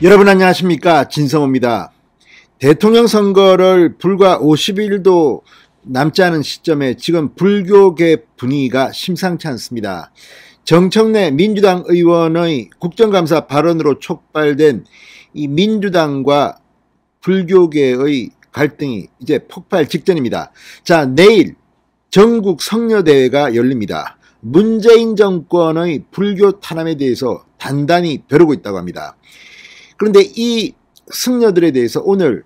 여러분 안녕하십니까, 진성호입니다. 대통령 선거를 불과 50일도 남지 않은 시점에 지금 불교계 분위기가 심상치 않습니다. 정청래 민주당 의원의 국정감사 발언으로 촉발된 이 민주당과 불교계의 갈등이 이제 폭발 직전입니다. 자, 내일 전국 성녀대회가 열립니다. 문재인 정권의 불교 탄압에 대해서 단단히 벼르고 있다고 합니다. 그런데 이 승려들에 대해서 오늘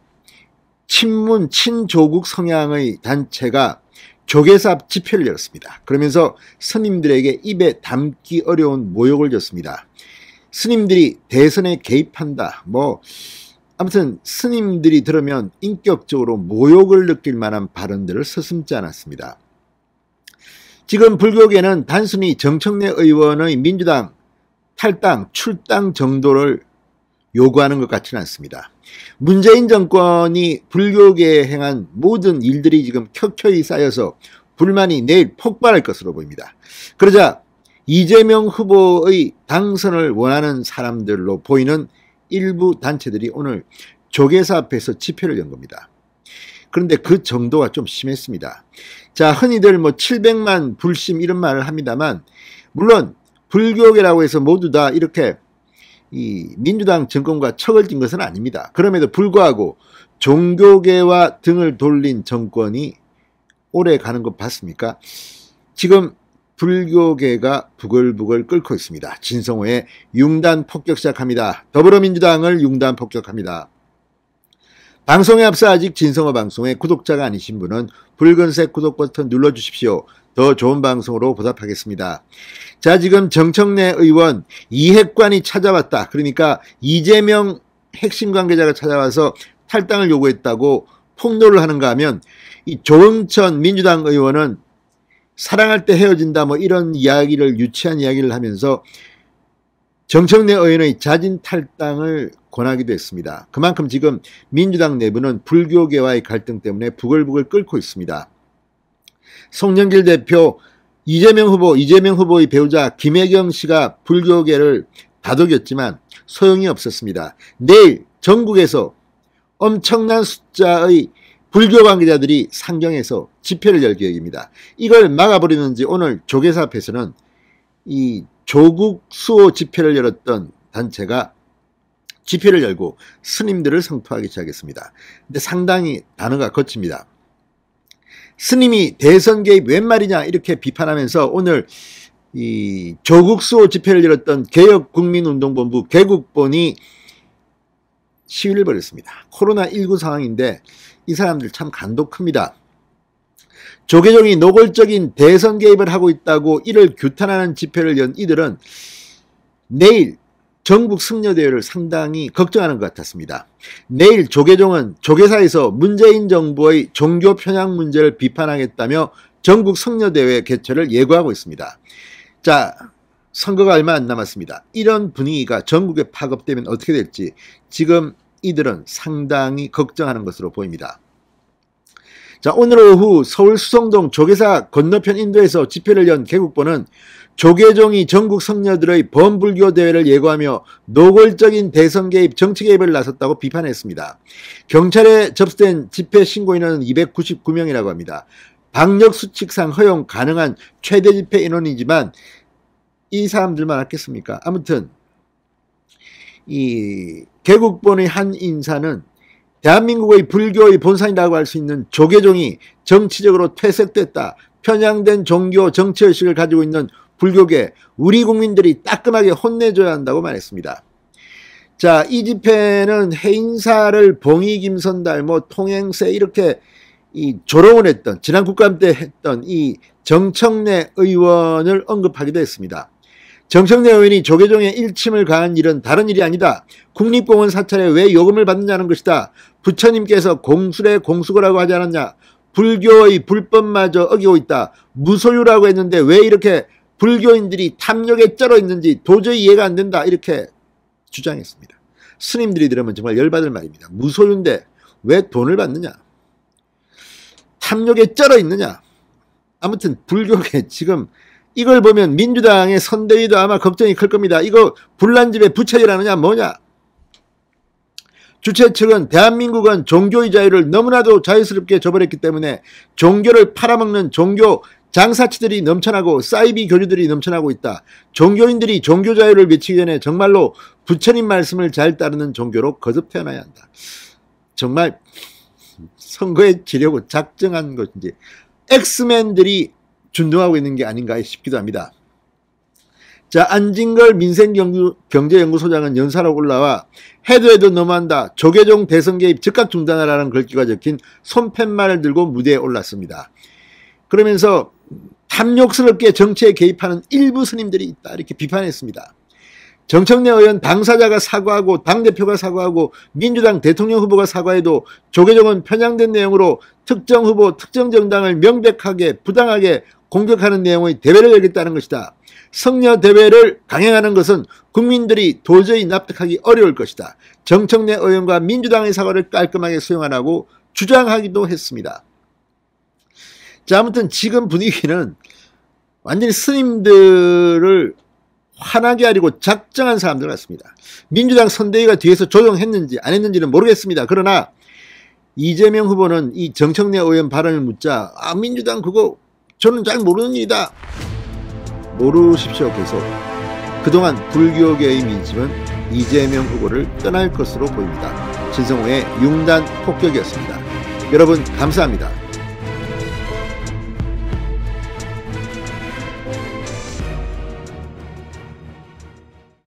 친문, 친조국 성향의 단체가 조계사 집회를 열었습니다. 그러면서 스님들에게 입에 담기 어려운 모욕을 줬습니다. 스님들이 대선에 개입한다. 아무튼 스님들이 들으면 인격적으로 모욕을 느낄 만한 발언들을 서슴지 않았습니다. 지금 불교계는 단순히 정청래 의원의 민주당 탈당, 출당 정도를 요구하는 것 같지는 않습니다. 문재인 정권이 불교계에 행한 모든 일들이 지금 켜켜이 쌓여서 불만이 내일 폭발할 것으로 보입니다. 그러자 이재명 후보의 당선을 원하는 사람들로 보이는 일부 단체들이 오늘 조계사 앞에서 집회를 연 겁니다. 그런데 그 정도가 좀 심했습니다. 자, 흔히들 700만 불심 이런 말을 합니다만, 물론 불교계라고 해서 모두 다 이렇게 이 민주당 정권과 척을 진 것은 아닙니다. 그럼에도 불구하고 종교계와 등을 돌린 정권이 오래 가는 것 봤습니까? 지금 불교계가 부글부글 끓고 있습니다. 진성호의 융단 폭격 시작합니다. 더불어민주당을 융단 폭격합니다. 방송에 앞서 아직 진성호 방송의 구독자가 아니신 분은 붉은색 구독 버튼 눌러주십시오. 더 좋은 방송으로 보답하겠습니다. 자, 지금 정청래 의원 이핵관이 찾아왔다. 그러니까 이재명 핵심 관계자가 찾아와서 탈당을 요구했다고 폭로를 하는가 하면, 이 조응천 민주당 의원은 사랑할 때 헤어진다 이런 이야기를, 유치한 이야기를 하면서 정청래 의원의 자진 탈당을 권하기도 했습니다. 그만큼 지금 민주당 내부는 불교계와의 갈등 때문에 부글부글 끓고 있습니다. 송영길 대표, 이재명 후보의 배우자 김혜경 씨가 불교계를 다독였지만 소용이 없었습니다. 내일 전국에서 엄청난 숫자의 불교 관계자들이 상경해서 집회를 열 계획입니다. 이걸 막아버리는지 오늘 조계사 앞에서는 이 조국 수호 집회를 열었던 단체가 집회를 열고 스님들을 성토하기 시작했습니다. 근데 상당히 단어가 거칩니다. 스님이 대선 개입 웬 말이냐 이렇게 비판하면서 오늘 이 조국 수호 집회를 열었던 개혁국민운동본부 개국본이 시위를 벌였습니다. 코로나19 상황인데 이 사람들 참 간도 큽니다. 조계종이 노골적인 대선 개입을 하고 있다고 이를 규탄하는 집회를 연 이들은 내일 전국 승려대회를 상당히 걱정하는 것 같았습니다. 내일 조계종은 조계사에서 문재인 정부의 종교 편향 문제를 비판하겠다며 전국 승려대회 개최를 예고하고 있습니다. 자, 선거가 얼마 안 남았습니다. 이런 분위기가 전국에 파급되면 어떻게 될지 지금 이들은 상당히 걱정하는 것으로 보입니다. 자, 오늘 오후 서울 수성동 조계사 건너편 인도에서 집회를 연 개국본은 조계종이 전국 성녀들의 범불교 대회를 예고하며 노골적인 대선 개입, 정치 개입을 나섰다고 비판했습니다. 경찰에 접수된 집회 신고인은 299명이라고 합니다. 방역 수칙상 허용 가능한 최대 집회 인원이지만 이 사람들만 왔겠습니까? 아무튼 이 개국본의 한 인사는 대한민국의 불교의 본산이라고 할 수 있는 조계종이 정치적으로 퇴색됐다, 편향된 종교 정치의식을 가지고 있는 불교계, 우리 국민들이 따끔하게 혼내줘야 한다고 말했습니다. 자, 이 집회는 해인사를 봉이 김선달, 통행세 이렇게 이 조롱을 했던, 지난 국감 때 했던 이 정청래 의원을 언급하기도 했습니다. 정청래 의원이 조계종의 일침을 가한 일은 다른 일이 아니다. 국립공원 사찰에 왜 요금을 받느냐는 것이다. 부처님께서 공술에 공수거라고 하지 않았냐. 불교의 불법마저 어기고 있다. 무소유라고 했는데 왜 이렇게 불교인들이 탐욕에 쩔어 있는지 도저히 이해가 안 된다. 이렇게 주장했습니다. 스님들이 들으면 정말 열받을 말입니다. 무소유인데 왜 돈을 받느냐. 탐욕에 쩔어 있느냐. 아무튼 불교계 지금 이걸 보면 민주당의 선대위도 아마 걱정이 클 겁니다. 이거 불난 집에 부채질하느냐 뭐냐. 주최 측은 대한민국은 종교의 자유를 너무나도 자유스럽게 저버렸기 때문에 종교를 팔아먹는 종교 장사치들이 넘쳐나고 사이비 교주들이 넘쳐나고 있다. 종교인들이 종교 자유를 외치기 전에 정말로 부처님 말씀을 잘 따르는 종교로 거듭 태어나야 한다. 정말 선거에 지려고 작정한 것인지 엑스맨들이 준동하고 있는 게 아닌가 싶기도 합니다. 자, 안진걸 민생경제연구소장은 연사로 올라와 해도 너무한다. 조계종 대선 개입 즉각 중단하라는 글귀가 적힌 손팻말을 들고 무대에 올랐습니다. 그러면서 탐욕스럽게 정치에 개입하는 일부 스님들이 있다 이렇게 비판했습니다. 정청래 의원 당사자가 사과하고 당대표가 사과하고 민주당 대통령 후보가 사과해도 조계종은 편향된 내용으로 특정 후보 특정 정당을 명백하게 부당하게 공격하는 내용의 대회를 열겠다는 것이다. 성녀 대회를 강행하는 것은 국민들이 도저히 납득하기 어려울 것이다. 정청래 의원과 민주당의 사과를 깔끔하게 수용하라고 주장하기도 했습니다. 자, 아무튼 지금 분위기는 완전히 스님들을 화나게 하려고 작정한 사람들 같습니다. 민주당 선대위가 뒤에서 조정했는지 안 했는지는 모르겠습니다. 그러나 이재명 후보는 이 정청래 의원 발언을 묻자 민주당 그거 저는 잘 모르는 일이다. 모르십시오. 계속 그동안 불교계의 민심은 이재명 후보를 떠날 것으로 보입니다. 진성호의 융단 폭격이었습니다. 여러분 감사합니다.